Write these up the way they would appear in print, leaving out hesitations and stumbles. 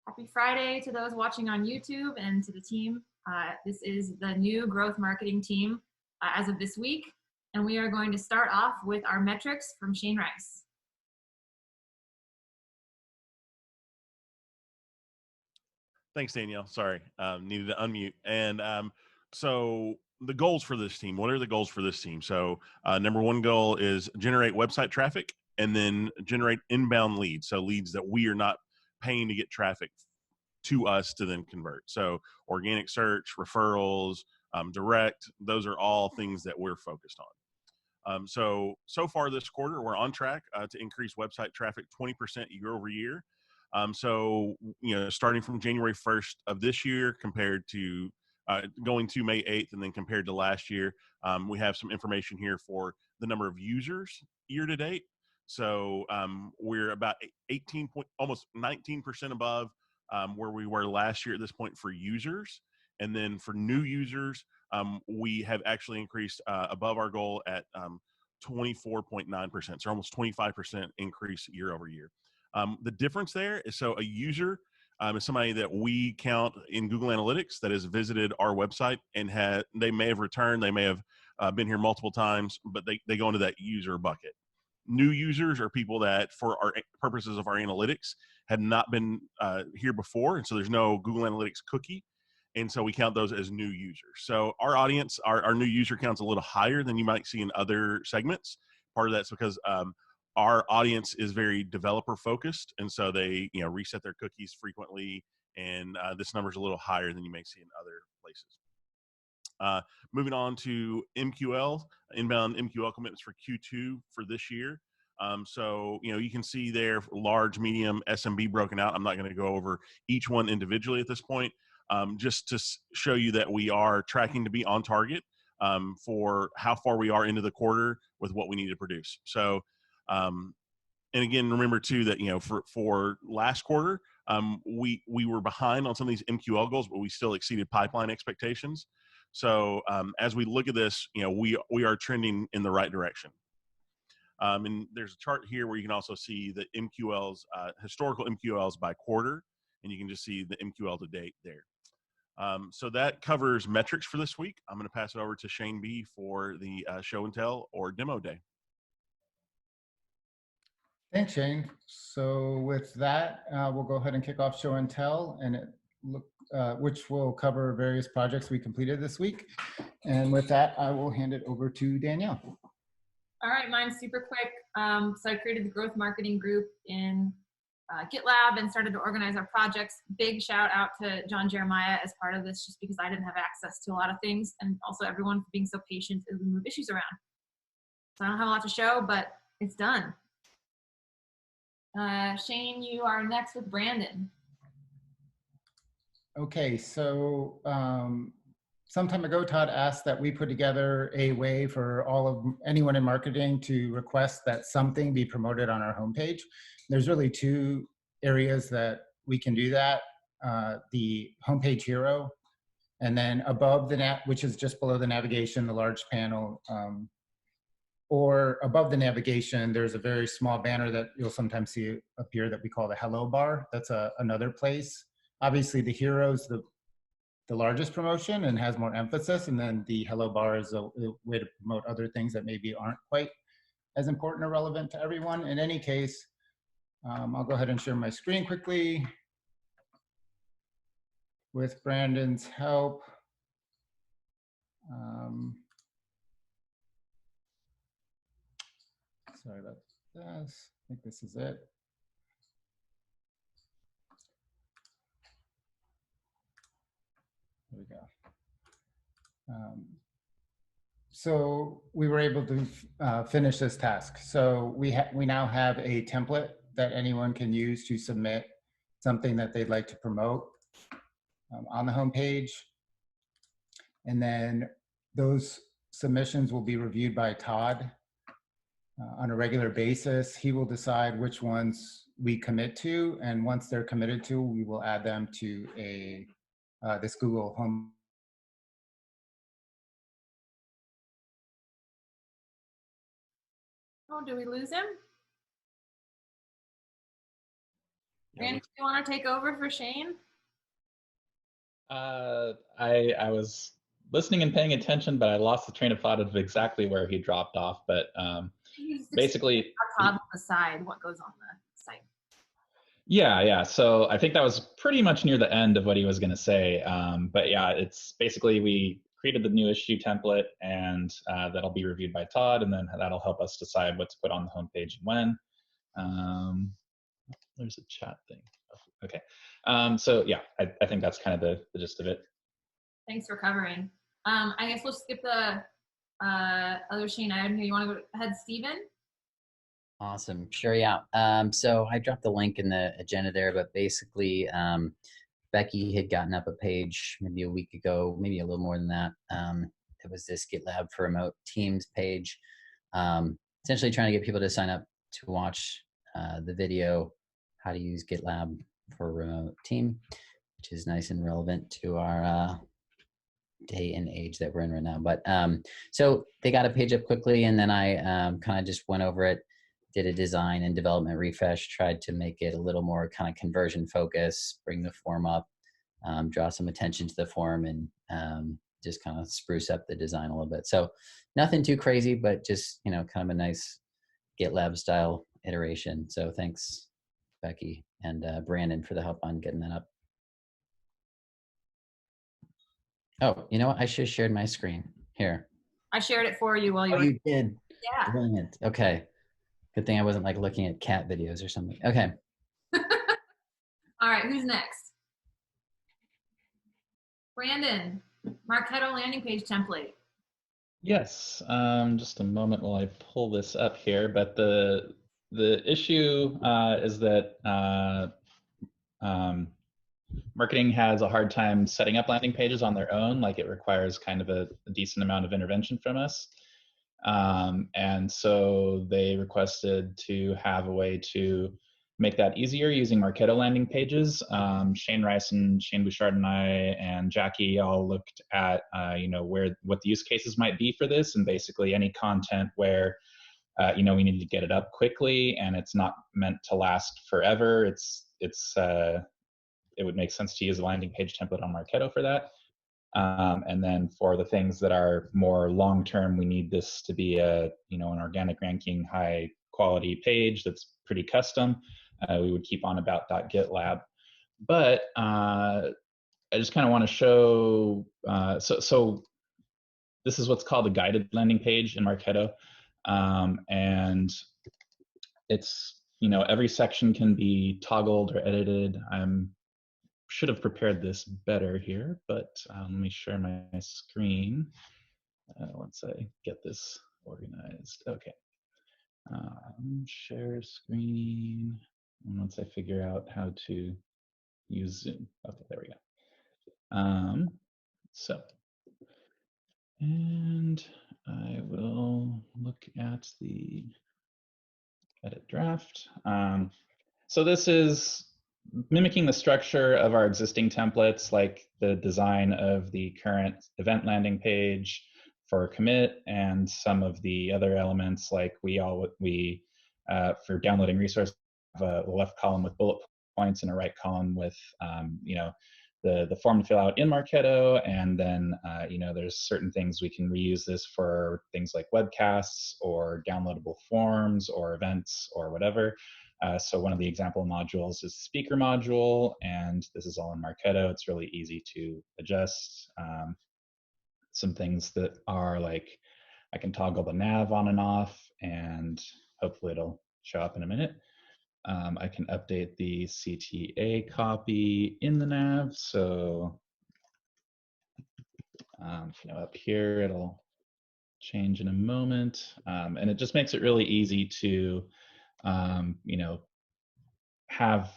Happy Friday to those watching on YouTube and to the team. This is the new growth marketing team as of this week, and we are going to start off with our metrics from Shane Rice. Thanks, Danielle. Sorry, needed to unmute. And so the goals for this team, what are the goals for this team? So number one goal is generate website traffic and then generate inbound leads. So leads that we are not paying to get traffic to us to then convert. So organic search, referrals, direct, those are all things that we're focused on. So far this quarter, we're on track to increase website traffic 20% year over year. Starting from January 1st of this year compared to going to May 8th and then compared to last year, we have some information here for the number of users year to date. So we're about almost 19% above where we were last year at this point for users. And then for new users, we have actually increased above our goal at 24.9%, so almost 25% increase year over year. The difference there is, so a user is somebody that we count in Google Analytics that has visited our website and they may have returned, they may have been here multiple times, but they go into that user bucket. New users are people that, for our purposes of our analytics, had not been here before, and so there's no Google Analytics cookie, and so we count those as new users. So our audience, our new user count's a little higher than you might see in other segments. Part of that's because our audience is very developer focused, and so they reset their cookies frequently, and this number is a little higher than you may see in other places. Moving on to MQL, inbound MQL commitments for Q2 for this year. So you can see there large, medium, SMB broken out. I'm not going to go over each one individually at this point, just to show you that we are tracking to be on target for how far we are into the quarter with what we need to produce. So and again, remember too that for last quarter, we were behind on some of these MQL goals, but we still exceeded pipeline expectations. So as we look at this, we are trending in the right direction. And there's a chart here where you can also see the MQLs, historical MQLs by quarter, and you can just see the MQL to date there. So that covers metrics for this week. I'm going to pass it over to Shane B for the show and tell or demo day. Thanks, Shane. So with that, we'll go ahead and kick off show and tell, and which will cover various projects we completed this week. And with that, I will hand it over to Danielle. All right, mine's super quick. So I created the growth marketing group in GitLab and started to organize our projects. Big shout out to John Jeremiah as part of this, just because I didn't have access to a lot of things, and also everyone for being so patient as we move issues around. So I don't have a lot to show, but it's done. Shane, you are next with Brandon. Okay, so some time ago, Todd asked that we put together a way for anyone in marketing to request that something be promoted on our homepage. There's really two areas that we can do that. The homepage hero, and then above the which is just below the navigation, the large panel, or above the navigation, there's a very small banner that you'll sometimes see appear that we call the hello bar. That's another place. Obviously, the hero is the largest promotion and has more emphasis, and then the hello bar is a way to promote other things that maybe aren't quite as important or relevant to everyone. In any case, I'll go ahead and share my screen quickly with Brandon's help. Sorry about this. I think this is it. There we go. So we were able to finish this task. So we now have a template that anyone can use to submit something that they'd like to promote on the homepage. And then those submissions will be reviewed by Todd on a regular basis. He will decide which ones we commit to, and once they're committed to, we will add them to this Google Home. Oh, do we lose him? Randy, do you want to take over for Shane? I was listening and paying attention, but I lost the train of thought of exactly where he dropped off. But basically, on the side, what goes on the site? Yeah. So I think that was pretty much near the end of what he was going to say. But yeah, it's basically we created the new issue template, and that'll be reviewed by Todd, and then that'll help us decide what to put on the homepage and when. There's a chat thing. Okay. So yeah, I think that's kind of the gist of it. Thanks for covering. I guess we'll skip the other Shane item here. You want to go ahead, Steven? Awesome. Sure, yeah. So I dropped the link in the agenda there, but basically Becky had gotten up a page maybe a week ago, maybe a little more than that. It was this GitLab for remote teams page, essentially trying to get people to sign up to watch the video, how to use GitLab for remote team, which is nice and relevant to our day and age that we're in right now. But so they got a page up quickly, and then I kind of just went over it, did a design and development refresh, tried to make it a little more kind of conversion focus, bring the form up, draw some attention to the form, and just kind of spruce up the design a little bit. So nothing too crazy, but just, you know, kind of a nice GitLab style iteration. So thanks, Becky and Brandon, for the help on getting that up. Oh, you know what? I should have shared my screen. Here. I shared it for you while you were. You did? Yeah. Brilliant. Okay. Good thing I wasn't like looking at cat videos or something. Okay. All right, who's next? Brandon, Marketo landing page template. Yes, just a moment while I pull this up here. But the issue is that marketing has a hard time setting up landing pages on their own. Like, it requires kind of a decent amount of intervention from us. And so they requested to have a way to make that easier using Marketo landing pages. Shane Rice and Shane Bouchard and I and Jackie all looked at what the use cases might be for this, and basically any content where we need to get it up quickly and it's not meant to last forever. It would make sense to use a landing page template on Marketo for that. And then for the things that are more long-term, we need this to be an organic ranking, high quality page that's pretty custom. We would keep on about.gitlab. But I just kind of want to show, so this is what's called a guided landing page in Marketo. And it's, every section can be toggled or edited. Should have prepared this better here, but let me share my screen once I get this organized. Okay. Share screen. And once I figure out how to use Zoom. Okay, there we go. And I will look at the edit draft. So this is mimicking the structure of our existing templates, like the design of the current event landing page for commit, and some of the other elements, like for downloading resources, have a left column with bullet points and a right column with the form to fill out in Marketo, and then there's certain things we can reuse this for, things like webcasts or downloadable forms or events or whatever. So one of the example modules is speaker module, and this is all in Marketo. It's really easy to adjust. Some things that are like, I can toggle the nav on and off, and hopefully it'll show up in a minute. I can update the CTA copy in the nav. So up here, it'll change in a moment. And it just makes it really easy to have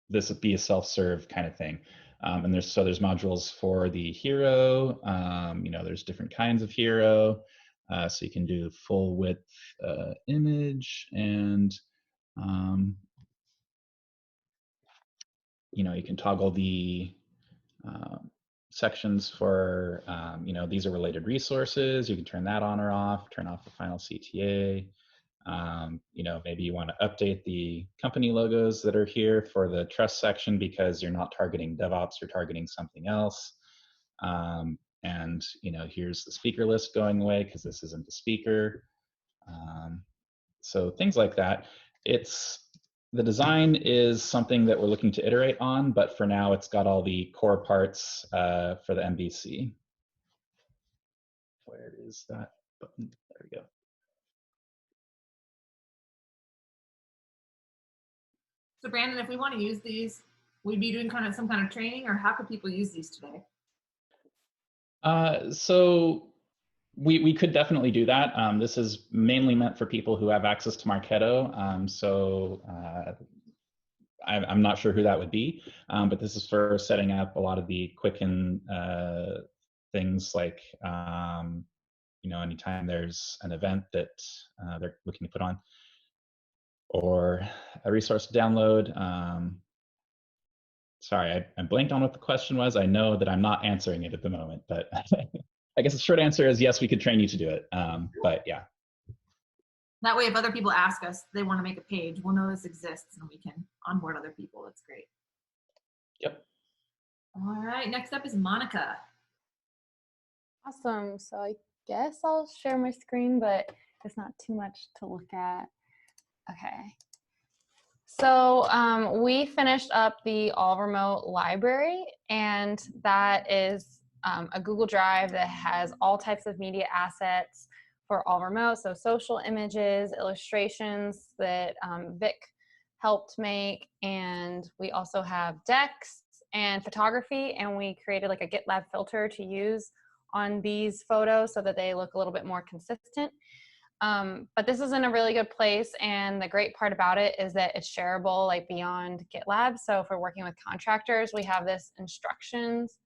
this be a self-serve kind of thing. And there's modules for the hero. There's different kinds of hero. So you can do full width image, and you can toggle the sections for, these are related resources. You can turn that on or off, turn off the final CTA. You know, maybe you want to update the company logos that are here for the trust section because you're not targeting DevOps, you're targeting something else. And, you know, here's the speaker list going away because this isn't the speaker. So things like that. The design is something that we're looking to iterate on, but for now it's got all the core parts for the MVC. Where is that button? There we go. So Brandon, if we want to use these, we'd be doing some kind of training, or how could people use these today? So we could definitely do that. This is mainly meant for people who have access to Marketo. I'm not sure who that would be, but this is for setting up a lot of the quicken things like, you know, anytime there's an event that they're looking to put on, or a resource to download. Sorry, I blanked on what the question was. I know that I'm not answering it at the moment, but I guess the short answer is yes, we could train you to do it. But yeah. That way, if other people ask us, they want to make a page, we'll know this exists and we can onboard other people. That's great. Yep. All right, next up is Monica. Awesome. So I guess I'll share my screen, but it's not too much to look at. Okay. So we finished up the all remote library, and that is a Google Drive that has all types of media assets for all remote. So social images, illustrations that Vic helped make. And we also have decks and photography, and we created like a GitLab filter to use on these photos so that they look a little bit more consistent. But this is in a really good place, and the great part about it is that it's shareable like beyond GitLab. So if we're working with contractors, we have this instructions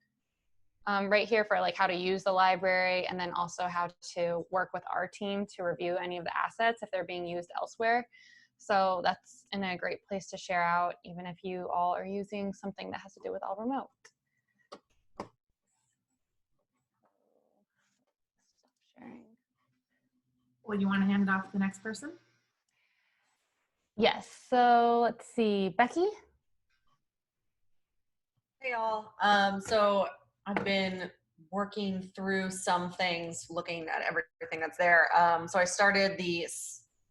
right here for like how to use the library, and then also how to work with our team to review any of the assets if they're being used elsewhere. So that's in a great place to share out, even if you all are using something that has to do with all remote. Stop sharing. Well, you want to hand it off to the next person? Yes, so let's see, Becky? Hey y'all. So I've been working through some things, looking at everything that's there. So I started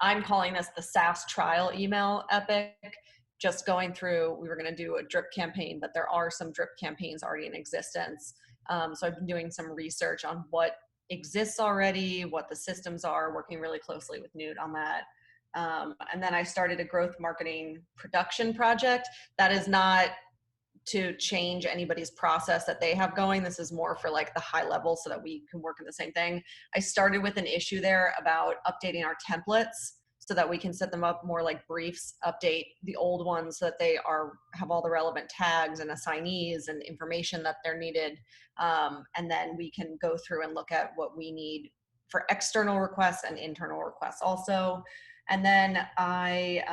I'm calling this the SaaS trial email epic, just going through, we were going to do a drip campaign, but there are some drip campaigns already in existence. So I've been doing some research on what exists already, what the systems are, working really closely with Newt on that. And then I started a growth marketing production project. That is not to change anybody's process that they have going. This is more for like the high level so that we can work in the same thing. I started with an issue there about updating our templates so that we can set them up more like briefs, update the old ones so that they have all the relevant tags and assignees and information that they're needed. And then we can go through and look at what we need for external requests and internal requests also. And then I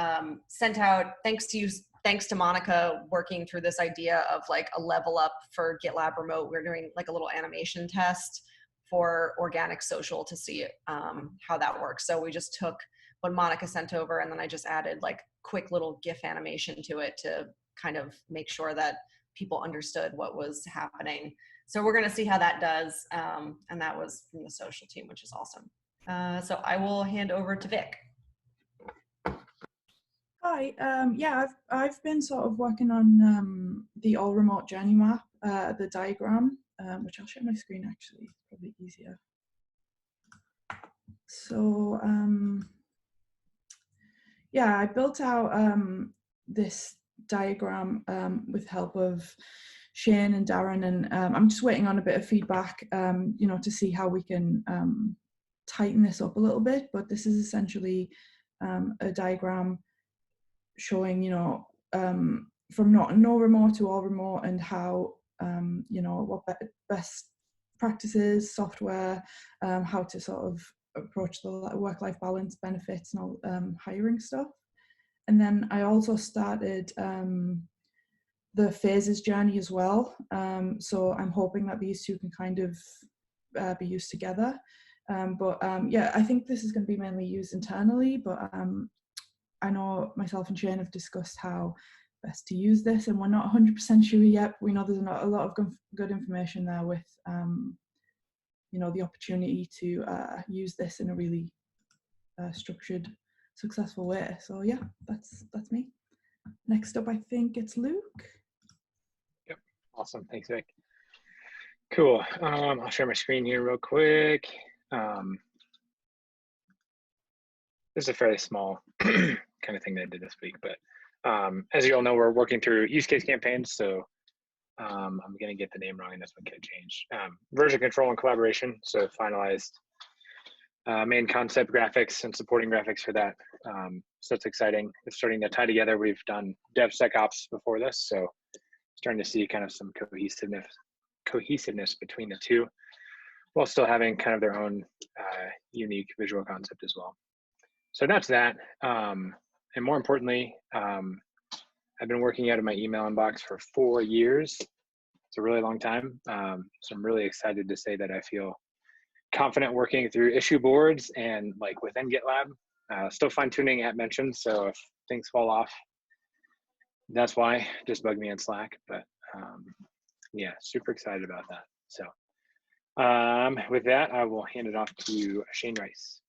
sent out, thanks to Monica working through this idea of like a level up for GitLab Remote, we're doing like a little animation test for organic social to see how that works. So we just took what Monica sent over, and then I just added like quick little GIF animation to it to kind of make sure that people understood what was happening. So we're gonna see how that does. And that was from the social team, which is awesome. So I will hand over to Vic. Hi, yeah, I've been sort of working on the all remote journey map, the diagram, which I'll share my screen actually, probably easier. So yeah, I built out this diagram with help of Shane and Darren, and I'm just waiting on a bit of feedback, you know, to see how we can tighten this up a little bit. But this is essentially a diagram showing, you know, from no remote to all remote, and how, you know, what best practices, software, how to sort of approach the work-life balance benefits and all hiring stuff. And then I also started the phases journey as well. So I'm hoping that these two can kind of be used together. Yeah, I think this is going to be mainly used internally, but I know myself and Shane have discussed how best to use this, and we're not 100% sure yet. We know there's not a lot of good information there with, the opportunity to use this in a really structured, successful way. So yeah, that's me. Next up, I think it's Luke. Yep. Awesome. Thanks, Vic. Cool. I'll share my screen here real quick. This is a fairly small kind of thing that I did this week, but as you all know, we're working through use case campaigns. So I'm going to get the name wrong and this one can change. Version control and collaboration. So finalized main concept graphics and supporting graphics for that. So it's exciting. It's starting to tie together. We've done DevSecOps before this, so starting to see kind of some cohesiveness between the two, while still having kind of their own unique visual concept as well. So that's that. And more importantly, I've been working out of my email inbox for 4 years. It's a really long time. So I'm really excited to say that I feel confident working through issue boards and like within GitLab. Still fine tuning at mentions. So if things fall off, that's why. Just bug me in Slack. But yeah, super excited about that. So with that, I will hand it off to Shane Rice.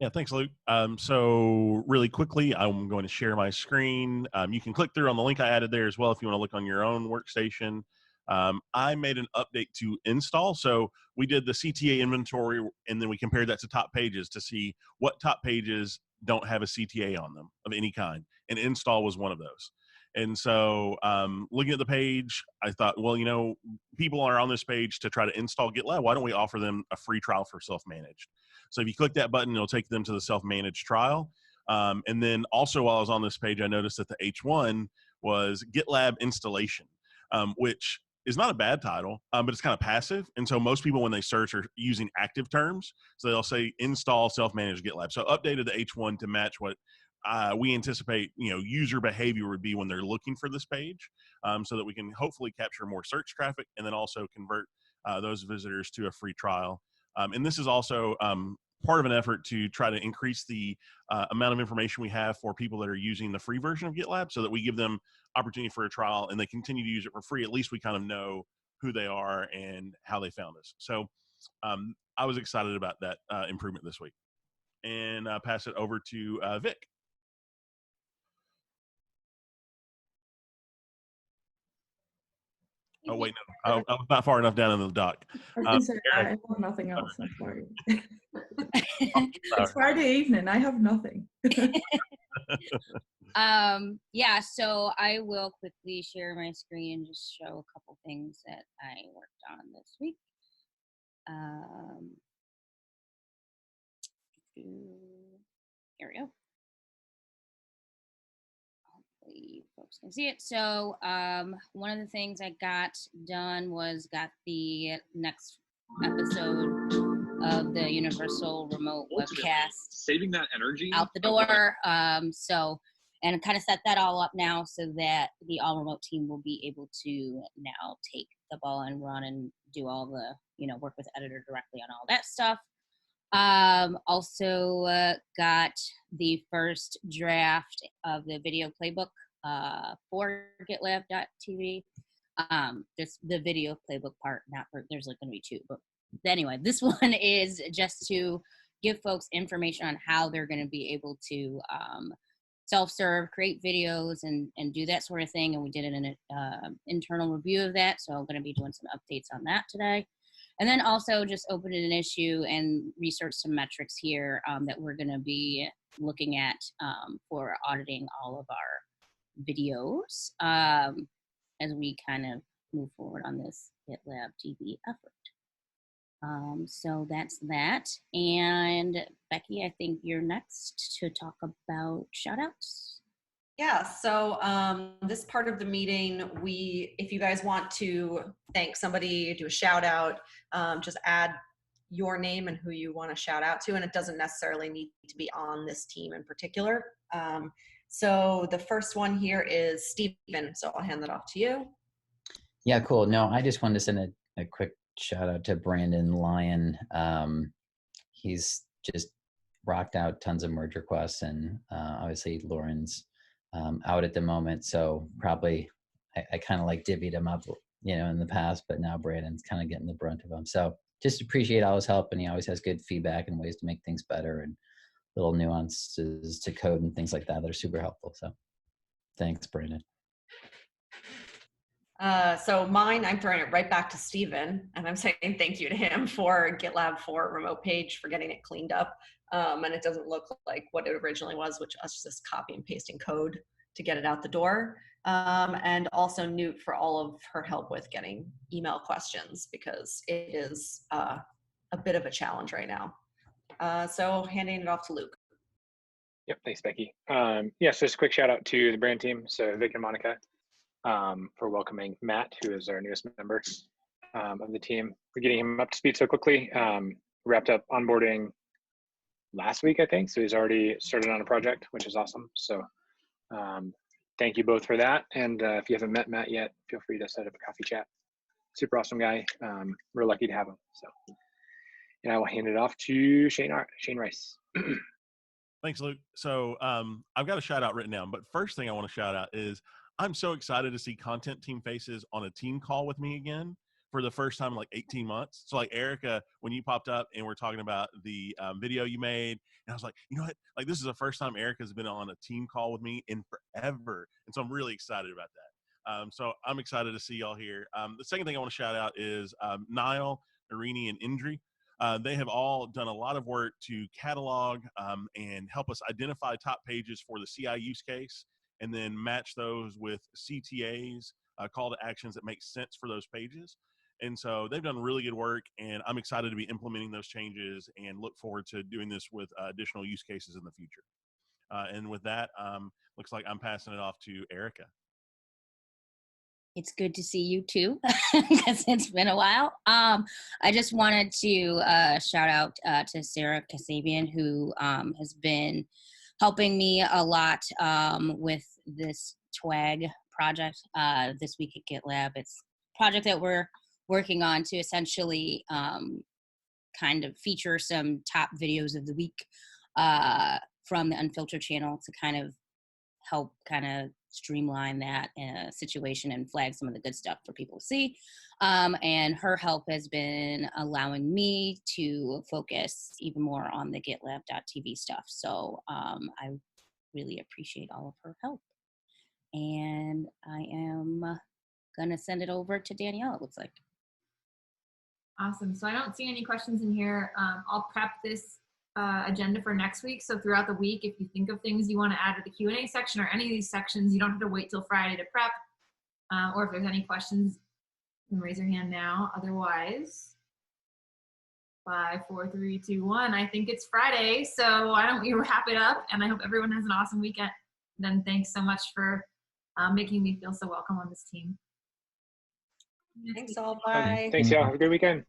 Yeah, thanks, Luke. So really quickly, I'm going to share my screen. You can click through on the link I added there as well if you want to look on your own workstation. I made an update to install. So we did the CTA inventory, and then we compared that to top pages to see what top pages don't have a CTA on them of any kind. And install was one of those. And so looking at the page, I thought, well, people are on this page to try to install GitLab. Why don't we offer them a free trial for self-managed? So if you click that button, it'll take them to the self-managed trial. And then also while I was on this page, I noticed that the H1 was GitLab installation, which is not a bad title, but it's kind of passive. And so most people, when they search, are using active terms. So they'll say install self-managed GitLab. So I updated the H1 to match what we anticipate, user behavior would be when they're looking for this page, so that we can hopefully capture more search traffic and then also convert those visitors to a free trial. And this is also part of an effort to try to increase the amount of information we have for people that are using the free version of GitLab, so that we give them opportunity for a trial and they continue to use it for free. At least we kind of know who they are and how they found us. So I was excited about that improvement this week. And pass it over to Vic. Oh, wait, no. I was not far enough down in the dock. I have nothing else. I'm sorry. It's Friday evening. I have nothing. Yeah, so I will quickly share my screen and just show a couple things that I worked on this week. Here we go. Hopefully folks can see it. So one of the things I got done was got the next episode of the Universal Remote Webcast saving that energy out the door. And kind of set that all up now so that the all remote team will be able to now take the ball and run and do all the, work with editor directly on all that stuff. Also got the first draft of the video playbook for GitLab.tv. Just the video playbook part, not for, there's like going to be two, but anyway, this one is just to give folks information on how they're going to be able to self-serve, create videos, and do that sort of thing. And we did an internal review of that, so I'm going to be doing some updates on that today. And then also just opened an issue and researched some metrics here that we're going to be looking at for auditing all of our videos as we kind of move forward on this GitLab TV effort. So that's that. And Becky, I think you're next to talk about shoutouts. Yeah, so this part of the meeting, if you guys want to thank somebody, do a shout out, just add your name and who you want to shout out to, and it doesn't necessarily need to be on this team in particular. So the first one here is Stephen, so I'll hand that off to you. Yeah, cool. No, I just wanted to send a quick shout out to Brandon Lyon. he's just rocked out tons of merge requests, and obviously Lauren's out at the moment, so probably I kind of like divvied him up, in the past, but now Brandon's kind of getting the brunt of them. So just appreciate all his help, and he always has good feedback and ways to make things better, and little nuances to code and things like that are super helpful. So thanks, Brandon. So mine, I'm throwing it right back to Steven, and I'm saying thank you to him for GitLab for remote page, for getting it cleaned up. And it doesn't look like what it originally was, which was just copy and pasting code to get it out the door. And also Newt for all of her help with getting email questions, because it is a bit of a challenge right now. So handing it off to Luke. Yep, thanks, Becky. So just a quick shout out to the brand team. So Vic and Monica for welcoming Matt, who is our newest member of the team. We're getting him up to speed so quickly. Wrapped up onboarding last week, I think. So he's already started on a project, which is awesome. So thank you both for that. And if you haven't met Matt yet, feel free to set up a coffee chat. Super awesome guy. We're lucky to have him. So, and I will hand it off to Shane Rice. Thanks, Luke. So I've got a shout out written down, but first thing I want to shout out is I'm so excited to see content team faces on a team call with me again for the first time in like 18 months. So like Erica, when you popped up and we're talking about the video you made, and I was like, you know what? Like this is the first time Erica's been on a team call with me in forever. And so I'm really excited about that. So I'm excited to see y'all here. The second thing I want to shout out is Niall, Irini, and Indri. They have all done a lot of work to catalog and help us identify top pages for the CI use case, and then match those with CTAs, call to actions that make sense for those pages. And so they've done really good work, and I'm excited to be implementing those changes and look forward to doing this with additional use cases in the future. And with that, looks like I'm passing it off to Erica. It's good to see you too, because it's been a while. I just wanted to shout out to Sarah Kasabian, who has been helping me a lot with this TWAG project this week at GitLab. It's a project that we're working on to essentially kind of feature some top videos of the week from the Unfiltered channel to kind of help kind of streamline that situation and flag some of the good stuff for people to see. And her help has been allowing me to focus even more on the GitLab.tv stuff. So I really appreciate all of her help. And I am gonna send it over to Danielle, it looks like. Awesome. So I don't see any questions in here. I'll prep this agenda for next week. So throughout the week, if you think of things you want to add to the Q&A section or any of these sections, you don't have to wait till Friday to prep. Or if there's any questions, you can raise your hand now. Otherwise, 5, 4, 3, 2, 1. I think it's Friday, so why don't we wrap it up? And I hope everyone has an awesome weekend. Then thanks so much for making me feel so welcome on this team. Thanks all. Bye. Thanks, y'all. Have a good weekend.